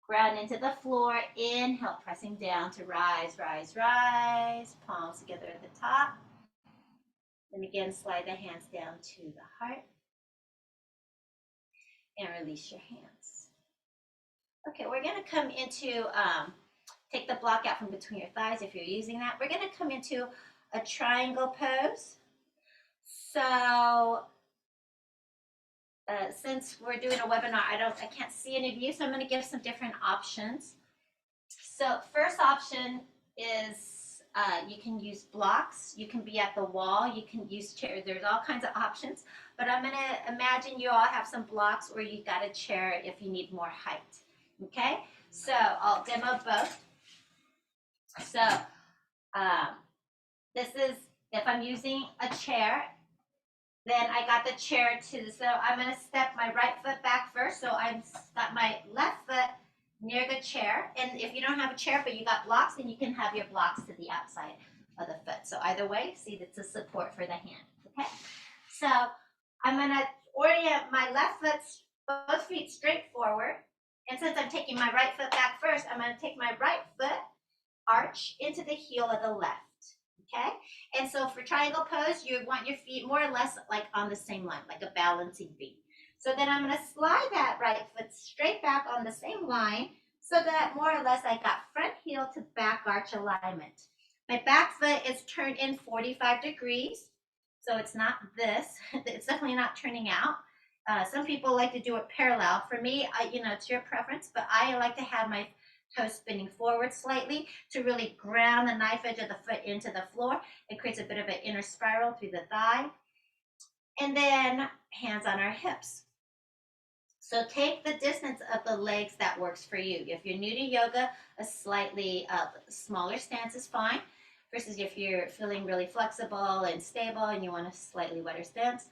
Ground into the floor, inhale, pressing down to rise, rise, rise. Palms together at the top. And again, slide the hands down to the heart. And release your hands. Okay, we're gonna come into, take the block out from between your thighs if you're using that. We're gonna come into a triangle pose. So, since we're doing a webinar, I can't see any of you, so I'm gonna give some different options. So first option is you can use blocks, you can be at the wall, you can use chairs, there's all kinds of options, but I'm gonna imagine you all have some blocks or you got a chair if you need more height, okay? So I'll demo both. So this is, if I'm using a chair, then I got the chair so I'm gonna step my right foot back first, so I've got my left foot near the chair, and if you don't have a chair but you got blocks, then you can have your blocks to the outside of the foot. So either way, see, that's a support for the hand, okay? So I'm gonna orient my left foot, both feet straight forward, and since I'm taking my right foot back first, I'm gonna take my right foot, arch into the heel of the left, okay? And so for triangle pose, you want your feet more or less like on the same line, like a balancing beam. So then I'm going to slide that right foot straight back on the same line so that more or less I got front heel to back arch alignment. My back foot is turned in 45 degrees, so it's not this. It's definitely not turning out. Some people like to do it parallel. For me, it's your preference, but I like to have my toes spinning forward slightly to really ground the knife edge of the foot into the floor. It creates a bit of an inner spiral through the thigh. And then hands on our hips. So take the distance of the legs that works for you. If you're new to yoga, a slightly smaller stance is fine. Versus if you're feeling really flexible and stable and you want a slightly wider stance.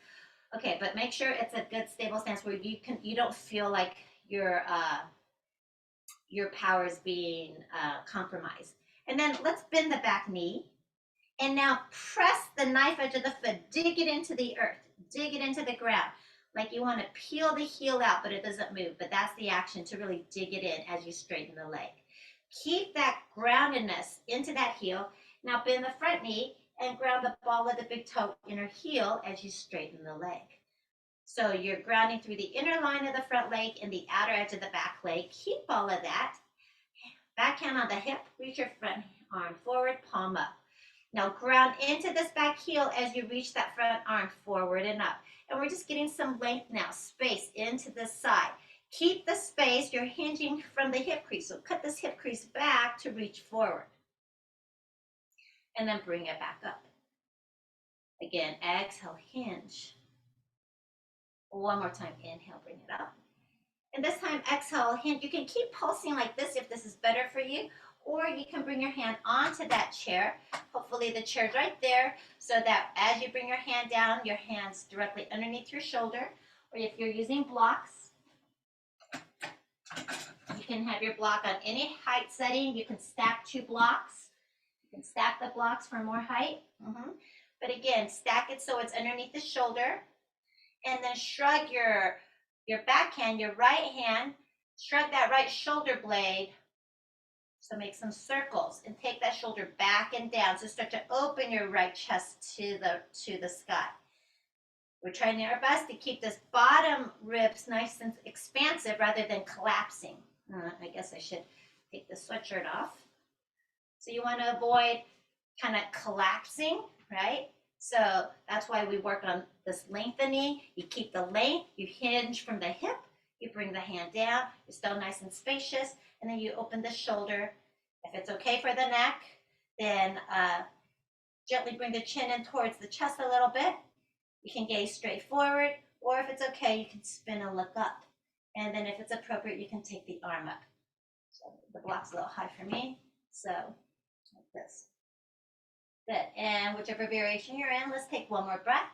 Okay, but make sure it's a good stable stance where you don't feel like your power is being compromised. And then let's bend the back knee. And now press the knife edge of the foot, dig it into the earth, dig it into the ground. Like you want to peel the heel out, but it doesn't move. But that's the action, to really dig it in as you straighten the leg. Keep that groundedness into that heel. Now bend the front knee and ground the ball of the big toe inner heel as you straighten the leg. So you're grounding through the inner line of the front leg and the outer edge of the back leg. Keep all of that. Back hand on the hip, reach your front arm forward, palm up. Now ground into this back heel as you reach that front arm forward and up. And we're just getting some length now, space into the side. Keep the space, you're hinging from the hip crease. So cut this hip crease back to reach forward. And then bring it back up. Again, exhale, hinge. One more time, inhale, bring it up. And this time, exhale, hinge. You can keep pulsing like this if this is better for you. Or you can bring your hand onto that chair. Hopefully the chair's right there so that as you bring your hand down, your hand's directly underneath your shoulder. Or if you're using blocks, you can have your block on any height setting. You can stack 2 blocks. You can stack the blocks for more height. But again, stack it so it's underneath the shoulder. And then shrug your backhand, your right hand, shrug that right shoulder blade. So make some circles and take that shoulder back and down. So start to open your right chest to the sky. We're trying our best to keep this bottom ribs nice and expansive rather than collapsing. I guess I should take the sweatshirt off. So you want to avoid kind of collapsing, right? So that's why we work on this lengthening. You keep the length, you hinge from the hip, you bring the hand down, you're still nice and spacious, and then you open the shoulder. If it's okay for the neck, then gently bring the chin in towards the chest a little bit. You can gaze straight forward, or if it's okay, you can spin and look up. And then if it's appropriate, you can take the arm up. So the block's a little high for me, so like this. Good. And whichever variation you're in, let's take one more breath.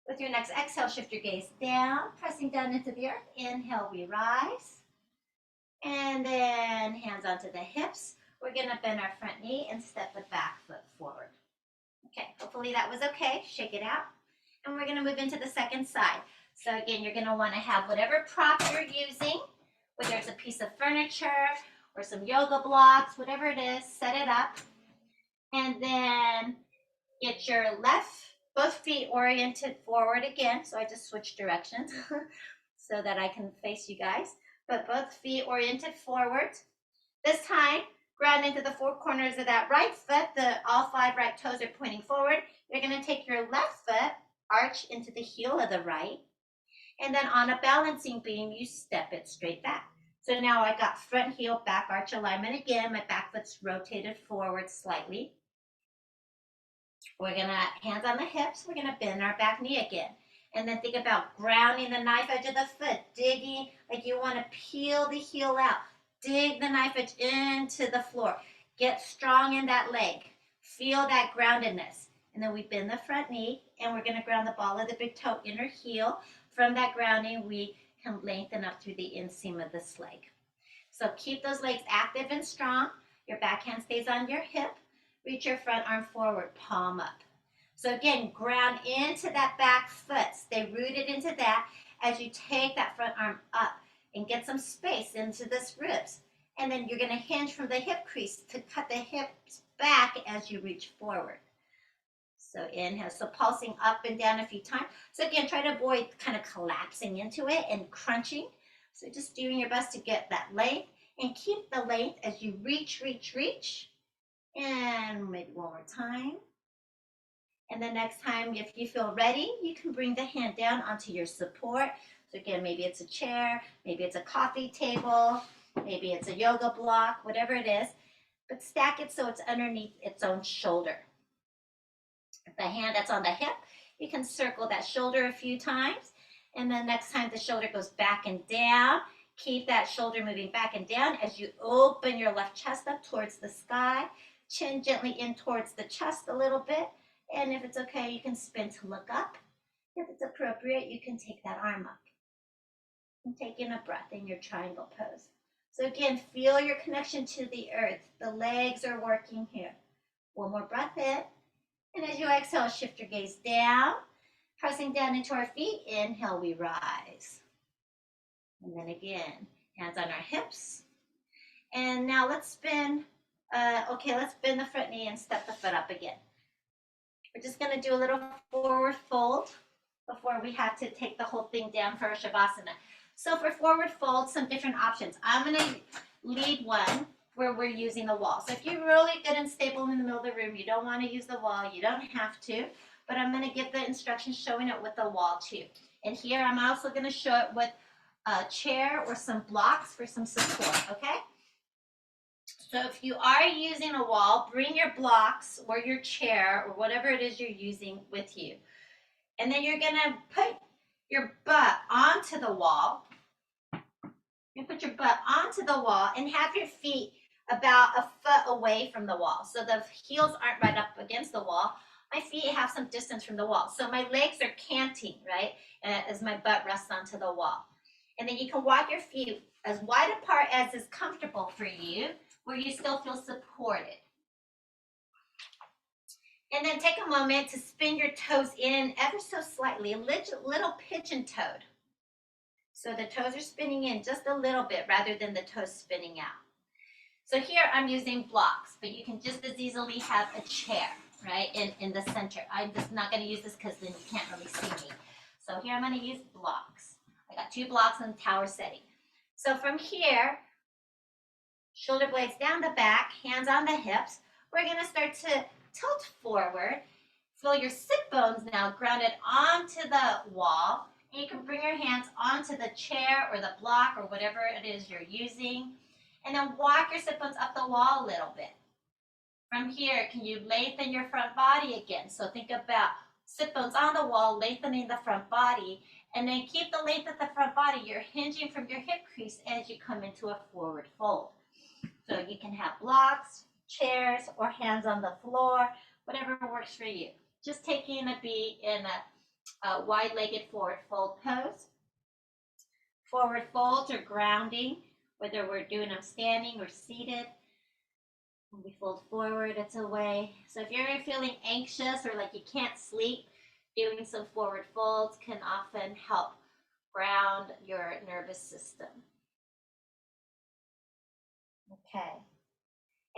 With your next exhale, shift your gaze down, pressing down into the earth. Inhale, we rise. And then hands onto the hips. We're going to bend our front knee and step the back foot forward. Okay, hopefully that was okay. Shake it out. And we're going to move into the second side. So again, you're going to want to have whatever prop you're using, whether it's a piece of furniture or some yoga blocks, whatever it is, set it up. And then get your both feet oriented forward again. So I just switched directions so that I can face you guys. But both feet oriented forward. This time, ground into the four corners of that right foot. All 5 right toes are pointing forward. You're going to take your left foot, arch into the heel of the right. And then on a balancing beam, you step it straight back. So now I got front heel, back arch alignment again. My back foot's rotated forward slightly. We're going to, hands on the hips, we're going to bend our back knee again. And then think about grounding the knife edge of the foot, digging like you want to peel the heel out. Dig the knife edge into the floor. Get strong in that leg. Feel that groundedness. And then we bend the front knee, and we're going to ground the ball of the big toe, inner heel. From that grounding, we can lengthen up through the inseam of this leg. So keep those legs active and strong. Your backhand stays on your hip. Reach your front arm forward, palm up. So again, ground into that back foot. Stay rooted into that as you take that front arm up and get some space into this ribs. And then you're going to hinge from the hip crease to cut the hips back as you reach forward. So inhale, so pulsing up and down a few times. So again, try to avoid kind of collapsing into it and crunching. So just doing your best to get that length and keep the length as you reach, reach, reach. And maybe one more time. And the next time, if you feel ready, you can bring the hand down onto your support. So again, maybe it's a chair, maybe it's a coffee table, maybe it's a yoga block, whatever it is. But stack it so it's underneath its own shoulder. The hand that's on the hip, you can circle that shoulder a few times. And then next time the shoulder goes back and down, keep that shoulder moving back and down as you open your left chest up towards the sky. Chin gently in towards the chest a little bit. And if it's okay, you can spin to look up. If it's appropriate, you can take that arm up. And take in a breath in your triangle pose. So again, feel your connection to the earth. The legs are working here. One more breath in. And as you exhale, shift your gaze down. Pressing down into our feet. Inhale, we rise. And then again, hands on our hips. And now let's spin. Let's bend the front knee and step the foot up again. We're just going to do a little forward fold before we have to take the whole thing down for a Shavasana. So for forward fold, some different options. I'm going to lead one where we're using the wall. So if you're really good and stable in the middle of the room, you don't want to use the wall, you don't have to. But I'm going to give the instructions showing it with the wall too. And here I'm also going to show it with a chair or some blocks for some support, okay? So if you are using a wall, bring your blocks or your chair or whatever it is you're using with you. And then you're going to put your butt onto the wall. You put your butt onto the wall and have your feet about a foot away from the wall. So the heels aren't right up against the wall. My feet have some distance from the wall. So my legs are canting, right, as my butt rests onto the wall. And then you can walk your feet as wide apart as is comfortable for you, where you still feel supported. And then take a moment to spin your toes in ever so slightly, a little pigeon-toed. So the toes are spinning in just a little bit rather than the toes spinning out. So here I'm using blocks, but you can just as easily have a chair, right, in the center. I'm just not going to use this because then you can't really see me. So here I'm going to use blocks. I got 2 blocks in the tower setting. So from here, shoulder blades down the back, hands on the hips. We're going to start to tilt forward. Feel your sit bones now grounded onto the wall. And you can bring your hands onto the chair or the block or whatever it is you're using. And then walk your sit bones up the wall a little bit. From here, can you lengthen your front body again? So think about sit bones on the wall, lengthening the front body. And then keep the length of the front body. You're hinging from your hip crease as you come into a forward fold. So you can have blocks, chairs, or hands on the floor, whatever works for you. Just taking a beat in a wide-legged forward fold pose. Forward folds are grounding, whether we're doing them standing or seated. When we fold forward, it's a way. So if you're feeling anxious or like you can't sleep, doing some forward folds can often help ground your nervous system. Okay.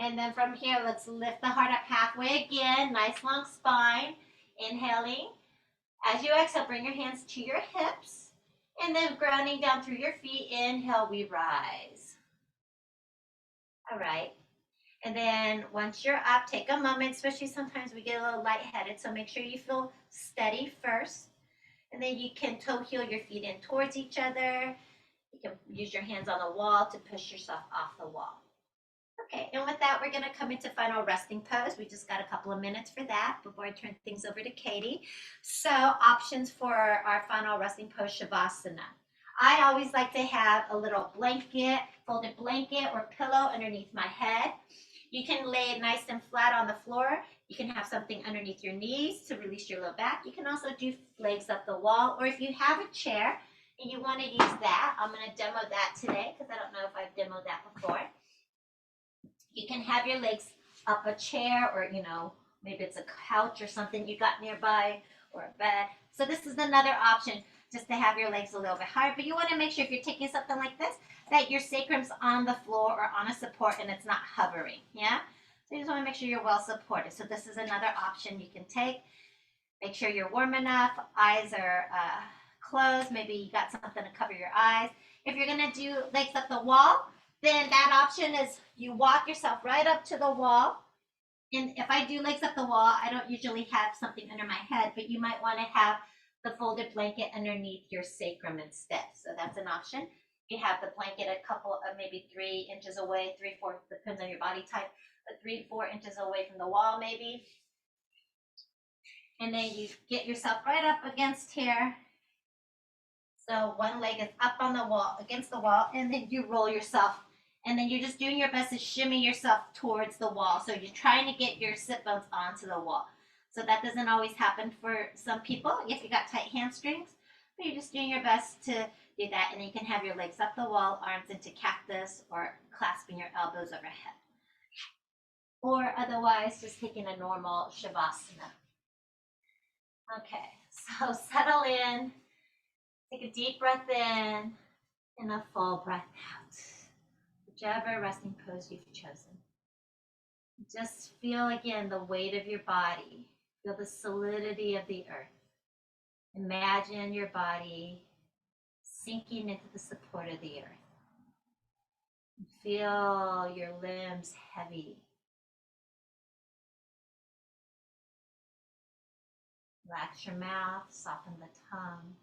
And then from here, let's lift the heart up halfway again. Nice long spine. Inhaling. As you exhale, bring your hands to your hips. And then grounding down through your feet. Inhale, we rise. All right. And then once you're up, take a moment, especially sometimes we get a little lightheaded. So make sure you feel steady first. And then you can toe heel your feet in towards each other. You can use your hands on the wall to push yourself off the wall. Okay, and with that, we're going to come into final resting pose. We just got a couple of minutes for that before I turn things over to Katie. So options for our final resting pose, Shavasana. I always like to have a little blanket, folded blanket or pillow underneath my head. You can lay it nice and flat on the floor. You can have something underneath your knees to release your low back. You can also do legs up the wall, or if you have a chair and you want to use that, I'm going to demo that today because I don't know if I've demoed that before. You can have your legs up a chair, or maybe it's a couch or something you got nearby, or a bed. So this is another option, just to have your legs a little bit higher. But you want to make sure if you're taking something like this, that your sacrum's on the floor or on a support and it's not hovering. Yeah. So you just want to make sure you're well supported. So this is another option you can take. Make sure you're warm enough. Eyes are closed. Maybe you got something to cover your eyes. If you're going to do legs up the wall, then that option is you walk yourself right up to the wall. And if I do legs up the wall, I don't usually have something under my head, but you might want to have the folded blanket underneath your sacrum instead. So that's an option. You have the blanket a couple of maybe 3 inches away, 3-4, depends on your body type, but 3-4 inches away from the wall maybe. And then you get yourself right up against here. So one leg is up on the wall, against the wall, and then you roll yourself. And then you're just doing your best to shimmy yourself towards the wall. So you're trying to get your sit bones onto the wall. So that doesn't always happen for some people if you got tight hamstrings, but you're just doing your best to do that. And then you can have your legs up the wall, arms into cactus, or clasping your elbows overhead. Or otherwise, just taking a normal Shavasana. Okay, so settle in, take a deep breath in, and a full breath out. Whichever resting pose you've chosen. Just feel again the weight of your body. Feel the solidity of the earth. Imagine your body sinking into the support of the earth. Feel your limbs heavy. Relax your mouth, soften the tongue.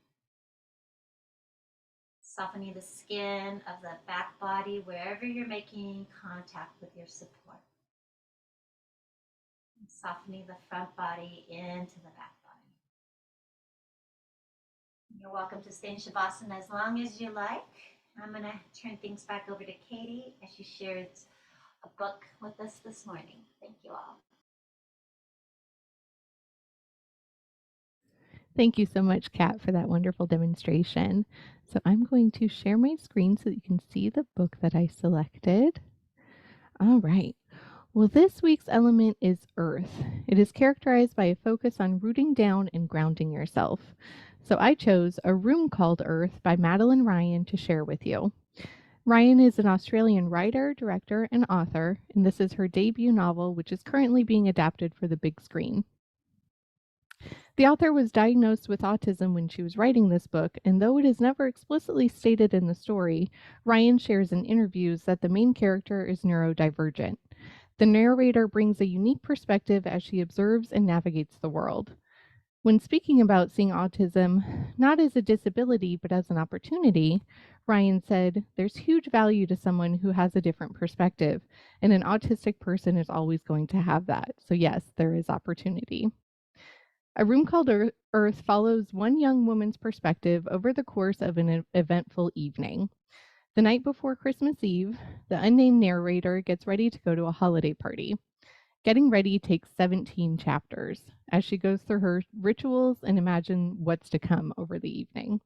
Softening the skin of the back body wherever you're making contact with your support. And softening the front body into the back body. You're welcome to stay in Shavasana as long as you like. I'm going to turn things back over to Katie as she shares a book with us this morning. Thank you all. Thank you so much, Kat, for that wonderful demonstration. So I'm going to share my screen so that you can see the book that I selected. All right. Well, this week's element is earth. It is characterized by a focus on rooting down and grounding yourself. So I chose A Room Called Earth by Madeline Ryan to share with you. Ryan is an Australian writer, director, and author, and this is her debut novel, which is currently being adapted for the big screen. The author was diagnosed with autism when she was writing this book, and though it is never explicitly stated in the story, Ryan shares in interviews that the main character is neurodivergent. The narrator brings a unique perspective as she observes and navigates the world. When speaking about seeing autism not as a disability but as an opportunity, Ryan said, "There's huge value to someone who has a different perspective, and an autistic person is always going to have that. So yes, there is opportunity." A Room Called Earth follows one young woman's perspective over the course of an eventful evening. The night before Christmas Eve, the unnamed narrator gets ready to go to a holiday party. Getting ready takes 17 chapters as she goes through her rituals and imagine what's to come over the evening.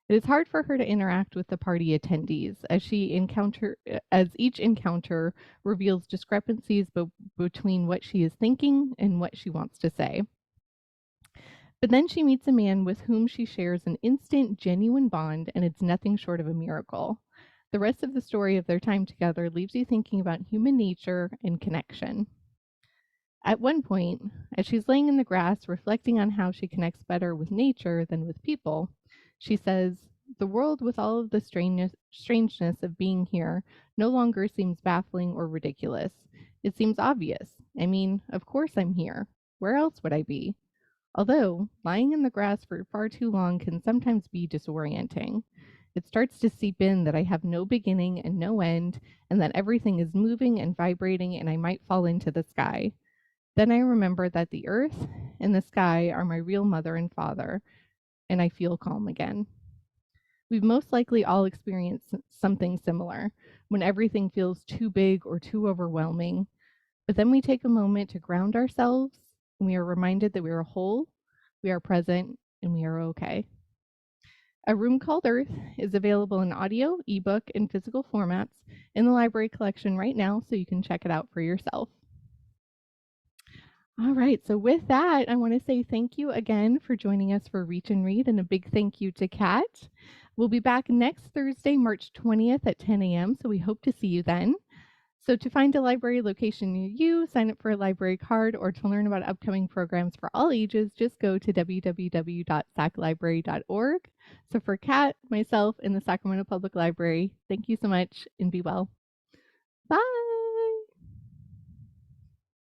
It is hard for her to interact with the party attendees as each encounter reveals discrepancies between what she is thinking and what she wants to say. But then she meets a man with whom she shares an instant, genuine bond, and it's nothing short of a miracle. The rest of the story of their time together leaves you thinking about human nature and connection. At one point, as she's laying in the grass reflecting on how she connects better with nature than with people, she says, "The world, with all of the strangeness of being here, no longer seems baffling or ridiculous. It seems obvious. I mean, of course I'm here. Where else would I be? Although, lying in the grass for far too long can sometimes be disorienting. It starts to seep in that I have no beginning and no end, and that everything is moving and vibrating, and I might fall into the sky. Then I remember that the earth and the sky are my real mother and father, and I feel calm again." We've most likely all experienced something similar when everything feels too big or too overwhelming. But then we take a moment to ground ourselves, and we are reminded that we are whole, we are present, and we are okay. A Room Called Earth is available in audio, ebook, and physical formats in the library collection right now, so you can check it out for yourself. All right, so with that, I want to say thank you again for joining us for Reach and Read, and a big thank you to Kat. We'll be back next Thursday, March 20th at 10 a.m., so we hope to see you then. So to find a library location near you, sign up for a library card, or to learn about upcoming programs for all ages, just go to www.saclibrary.org. So for Kat, myself, and the Sacramento Public Library, thank you so much and be well. Bye.